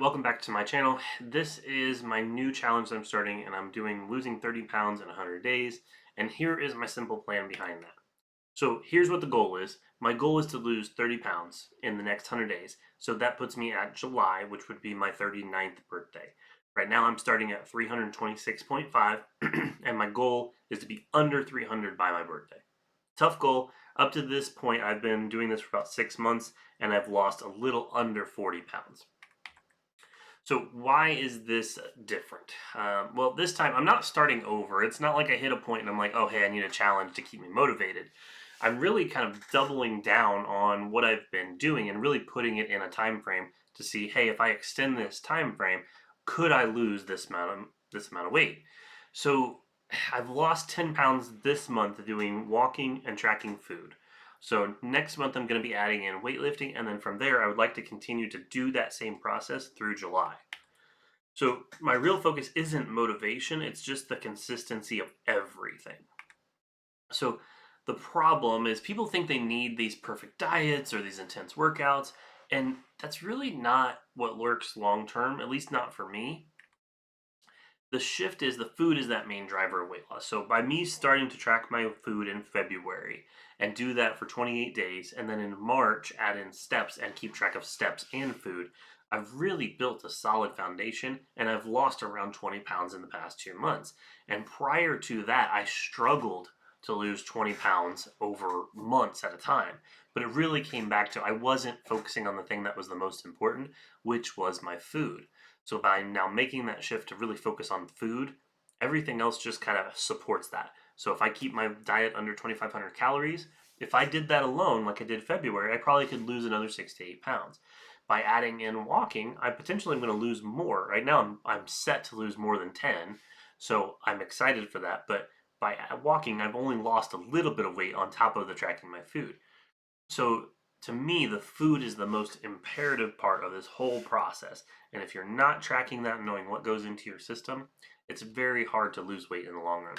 welcome back to my channel. This is my new challenge that I'm starting, and I'm doing losing 30 pounds in 100 days. And here is my simple plan behind that. So here's what the goal is. My goal is to lose 30 pounds in the next 100 days. So that puts me at July, which would be my 39th birthday. Right now I'm starting at 326.5, and my goal is to be under 300 by my birthday. Tough goal. Up to this point, I've been doing this for about 6 months, and I've lost a little under 40 pounds. So why is this different? Well, this time I'm not starting over. It's not like I hit a point and I'm like, oh, hey, I need a challenge to keep me motivated. I'm really kind of doubling down on what I've been doing and really putting it in a time frame to see, hey, if I extend this time frame, could I lose this amount of weight? So I've lost 10 pounds this month doing walking and tracking food. So next month I'm going to be adding in weightlifting, and then from there I would like to continue to do that same process through July. So my real focus isn't motivation, it's just the consistency of everything. So the problem is people think they need these perfect diets or these intense workouts, and that's really not what works long term, at least not for me. The shift is the food is that main driver of weight loss. So by me starting to track my food in February and do that for 28 days, and then in March add in steps and keep track of steps and food, I've really built a solid foundation, and I've lost around 20 pounds in the past 2 months. And prior to that, I struggled to lose 20 pounds over months at a time. But it really came back to I wasn't focusing on the thing that was the most important, which was my food. So by now making that shift to really focus on food, everything else just kind of supports that. So if I keep my diet under 2,500 calories, if I did that alone, like I did February, I probably could lose another 6 to 8 pounds. By adding in walking, I potentially am going to lose more. Right now, I'm set to lose more than 10, so I'm excited for that. But by walking, I've only lost a little bit of weight on top of the tracking my food. So to me, the food is the most imperative part of this whole process. And if you're not tracking that and knowing what goes into your system, it's very hard to lose weight in the long run.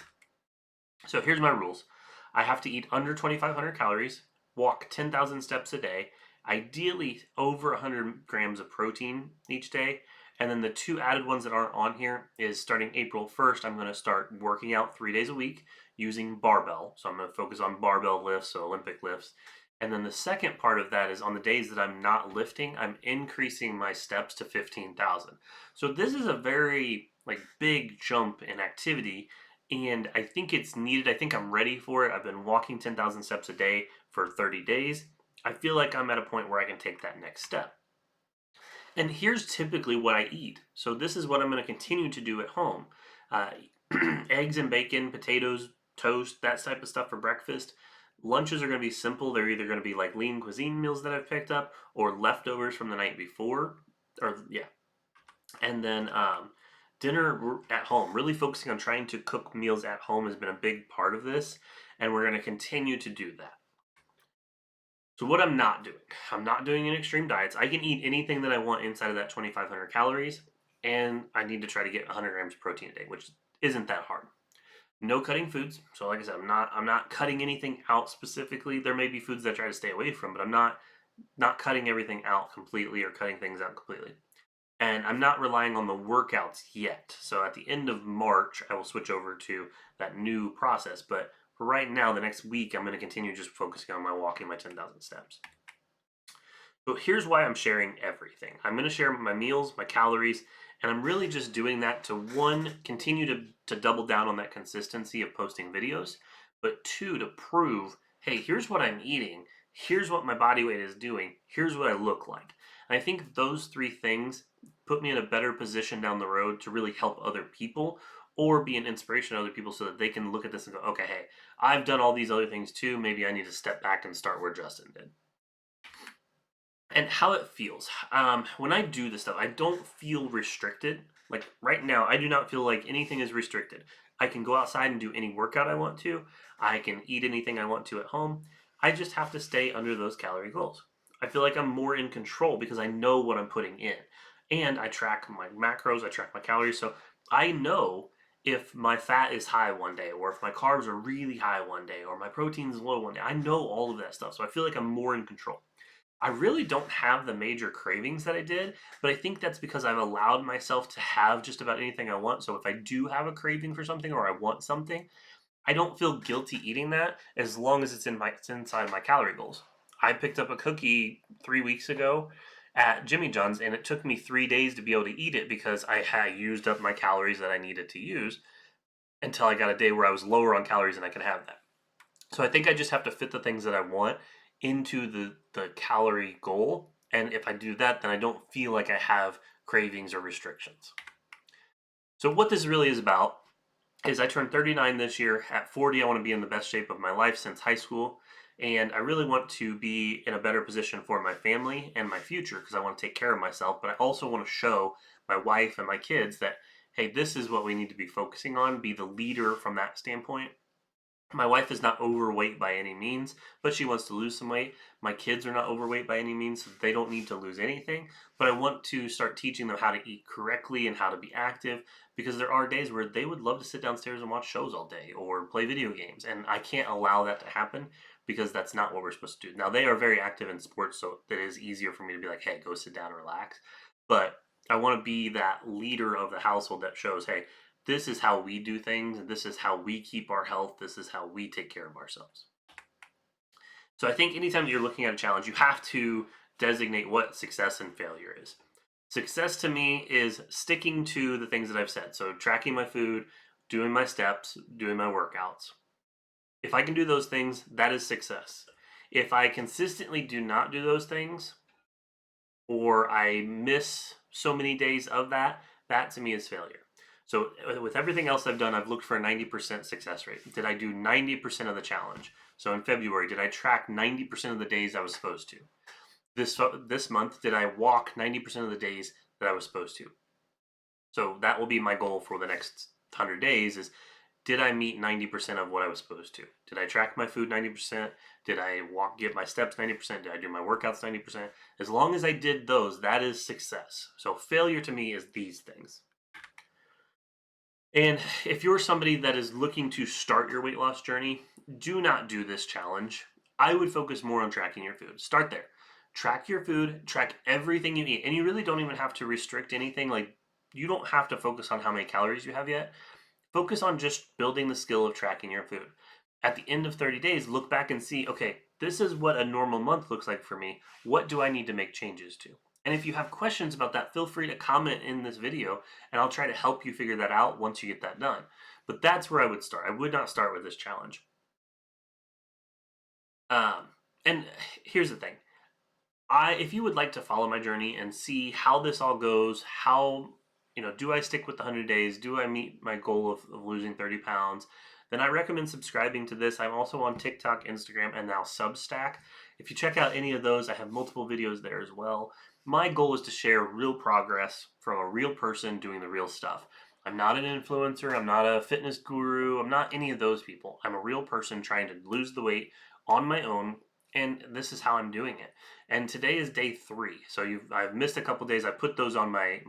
So here's my rules. I have to eat under 2,500 calories, walk 10,000 steps a day, ideally over 100 grams of protein each day. And then the two added ones that aren't on here is starting April 1st, I'm going to start working out 3 days a week using barbell. So I'm going to focus on barbell lifts, so Olympic lifts. And then the second part of that is on the days that I'm not lifting, I'm increasing my steps to 15,000. So this is a very big jump in activity, and I think it's needed. I think I'm ready for it. I've been walking 10,000 steps a day for 30 days. I feel like I'm at a point where I can take that next step. And here's typically what I eat. So this is what I'm going to continue to do at home. Uh, Eggs and bacon, potatoes, toast, that type of stuff for breakfast. Lunches are going to be simple. They're either going to be like lean cuisine meals that I've picked up or leftovers from the night before. Or yeah. And then dinner at home. Really focusing on trying to cook meals at home has been a big part of this. And we're going to continue to do that. So what I'm not doing any extreme diets. I can eat anything that I want inside of that 2,500 calories, and I need to try to get 100 grams of protein a day, which isn't that hard. No cutting foods. So like I said, I'm not cutting anything out specifically. There may be foods that I try to stay away from, but I'm not cutting everything out completely or cutting things out completely. And I'm not relying on the workouts yet. So at the end of March, I will switch over to that new process. But for right now, the next week, I'm going to continue just focusing on my walking, my 10,000 steps. So here's why I'm sharing everything. I'm going to share my meals, my calories, and I'm really just doing that to, one, continue to double down on that consistency of posting videos, but two, to prove, hey, here's what I'm eating, here's what my body weight is doing, here's what I look like. And I think those three things put me in a better position down the road to really help other people or be an inspiration to other people so that they can look at this and go, okay, hey, I've done all these other things too. Maybe I need to step back and start where Justin did. And how it feels. When I do this stuff, I don't feel restricted. Like right now, I do not feel like anything is restricted. I can go outside and do any workout I want to. I can eat anything I want to at home. I just have to stay under those calorie goals. I feel like I'm more in control because I know what I'm putting in. And I track my macros, I track my calories. So I know if my fat is high one day, or if my carbs are really high one day, or my protein is low one day. I know all of that stuff. So I feel like I'm more in control. I really don't have the major cravings that I did, but I think that's because I've allowed myself to have just about anything I want. So if I do have a craving for something or I want something, I don't feel guilty eating that as long as it's inside my calorie goals. I picked up a cookie 3 weeks ago at Jimmy John's, and it took me 3 days to be able to eat it because I had used up my calories that I needed to use until I got a day where I was lower on calories and I could have that. So I think I just have to fit the things that I want into the calorie goal. And if I do that, then I don't feel like I have cravings or restrictions. So what this really is about is I turned 39 this year. At 40, I want to be in the best shape of my life since high school. And I really want to be in a better position for my family and my future because I want to take care of myself. But I also want to show my wife and my kids that, hey, this is what we need to be focusing on, be the leader from that standpoint. My wife is not overweight by any means, but she wants to lose some weight. My kids are not overweight by any means, so they don't need to lose anything. But I want to start teaching them how to eat correctly and how to be active because there are days where they would love to sit downstairs and watch shows all day or play video games. And I can't allow that to happen because that's not what we're supposed to do. Now, they are very active in sports, so it is easier for me to be like, hey, go sit down and relax. But I want to be that leader of the household that shows, hey, this is how we do things, and this is how we keep our health, this is how we take care of ourselves. So I think anytime you're looking at a challenge, you have to designate what success and failure is. Success to me is sticking to the things that I've said. So tracking my food, doing my steps, doing my workouts. If I can do those things, that is success. If I consistently do not do those things, or I miss so many days of that, that to me is failure. So with everything else I've done, I've looked for a 90% success rate. Did I do 90% of the challenge? So in February, did I track 90% of the days I was supposed to? This month, did I walk 90% of the days that I was supposed to? So that will be my goal for the next 100 days is did I meet 90% of what I was supposed to? Did I track my food 90%? Did I get my steps 90%? Did I do my workouts 90%? As long as I did those, that is success. So failure to me is these things. And if you're somebody that is looking to start your weight loss journey, do not do this challenge. I would focus more on tracking your food. Start there. Track your food, track everything you eat. And you really don't even have to restrict anything. Like, you don't have to focus on how many calories you have yet. Focus on just building the skill of tracking your food. At the end of 30 days, look back and see, okay, this is what a normal month looks like for me. What do I need to make changes to? And if you have questions about that, feel free to comment in this video and I'll try to help you figure that out once you get that done. But that's where I would start. I would not start with this challenge. Um, and here's the thing. If you would like to follow my journey and see how this all goes, how, do I stick with the 100 days? Do I meet my goal of losing 30 pounds? Then I recommend subscribing to this. I'm also on TikTok, Instagram, and now Substack. If you check out any of those, I have multiple videos there as well. My goal is to share real progress from a real person doing the real stuff. I'm not an influencer. I'm not a fitness guru. I'm not any of those people. I'm a real person trying to lose the weight on my own, and this is how I'm doing it. And today is day 3. So I've missed a couple days. I put those on my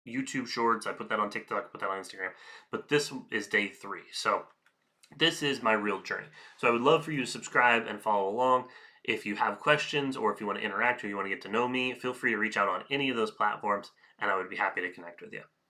YouTube shorts. I put that on TikTok. I put that on Instagram. But this is day 3. So this is my real journey. So I would love for you to subscribe and follow along. If you have questions or if you want to interact or you want to get to know me, feel free to reach out on any of those platforms and I would be happy to connect with you.